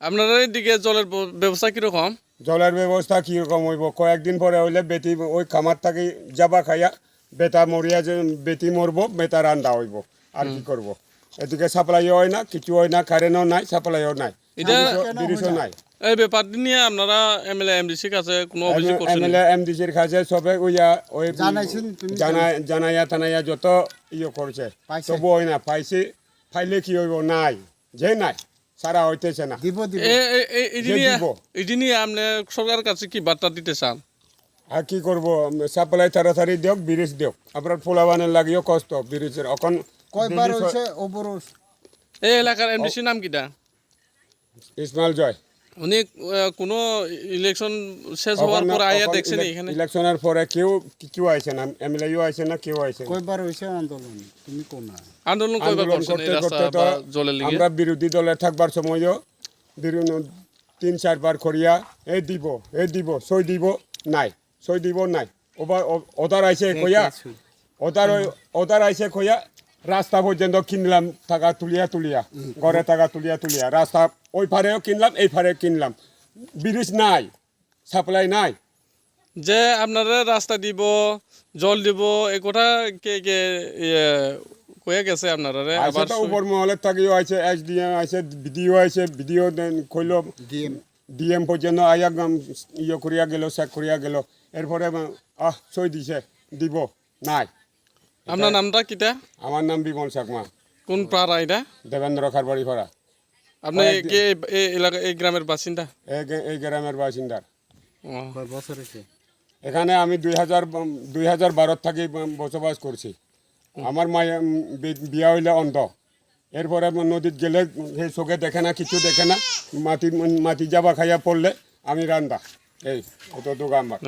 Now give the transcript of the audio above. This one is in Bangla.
আপনারা এদিকে জলের ব্যবস্থা কিরকম? জলের ব্যবস্থা কীরকম হইব কয়েকদিন পরে হইলে বেটি ওই খামার থাকি যাবা খাইয়া বেটা মরিয়া যে বেটি মরবো বেটা রান্দা হইব আর কি করব। এদিকে সাপ্লাইও হয় না, কিছু হয় না, কারেন্টও নাই, সাপ্লাইও নাই, এটা ব্রিজও নাই। এই ব্যাপারটি নিয়ে আপনারা এমএলএ এমডিসির কাছে কোনো অভিযোগ করছেন? এমএলএ এমডিসির কাছে সবে ওইয়া ওই জানাইছেন তুমি? জানাইয়া টানাইয়া যত ইয়ে করছে তবু হয় না। পাইছি ফাইলে কি হইব, নাই যে নাই সারা হইতেছে না। দিব দিব এটি নিয়ে আপনি সরকারের কাছে কি বার্তা দিতে চান? আর কি করব, সাপ্লাই তাড়াতাড়ি দিওক, ব্রিজ দিওক। আপনার পোলাবানের লাগিও কষ্ট ব্রিজের এখন কয়বার হইছে অবরোধ? এই এলাকার এমডিসির নাম কিটা? ইসমাইল জয়। উনি কোনো ইলেকশন শেষ হওয়ার পরে আইয়া দেখছেন এখানে? ইলেকশনের পরে কেউ আইছে না, এমএলএও আইছে না, কেউ আইছে না। কয়বার হইছে আন্দোলন? তুমি কোন আন্দোলন কয়বার করছেন এই রাস্তা বা জলের লিগে? আমরা বিরোধী দলে থাকবার সময়ও 3-4 বার করিয়া এই দিব সই দিব নাই, সই দিব নাই। ওদার আইছে কইয়া ওদার আইছে কইয়া রাস্তা পর্যন্ত কিনলাম টাকা তুলিয়া ঘরে টাকা তুলিয়া রাস্তা ওই পারেও কিনলাম এই পারে কিনলাম, ব্রিজ নাই, সাপ্লাই নাই। যে আপনারা রাস্তা দিব জল দিব এই কথা কে কে কয়ে গেছে আপনারা? আবার তো উপর মহলের থাকিও আইছে, এসডিএম আইছে, ভিডিও কইল, ডিএম পর্যন্ত আইয়া ইয়ে করিয়া গেল, চেক করিয়া গেল। এরপরে সই দিছে, দিব নাই। আপনার নামটা কিটা? আমার নাম বিমল চাকমা। কোন পাড়া এটা? দেবেন্দ্র খারবাড়ি পাড়া। আপনি কে এই এলাকা এই গ্রামের বাসিন্দা? এই গ্রামের বাসিন্দার। কয় বছর হইছে? এখানে আমি 2012 থাকি বসবাস করছি। আমার মায়ে বিয়া হইলে অন্ধ। এরপরে নদীত গেলে সেই চোখে দেখে না, কিছু দেখে না, মাটি যাবা খাইয়া পড়লে আমি রান্দা। এই অত দোকান আমার।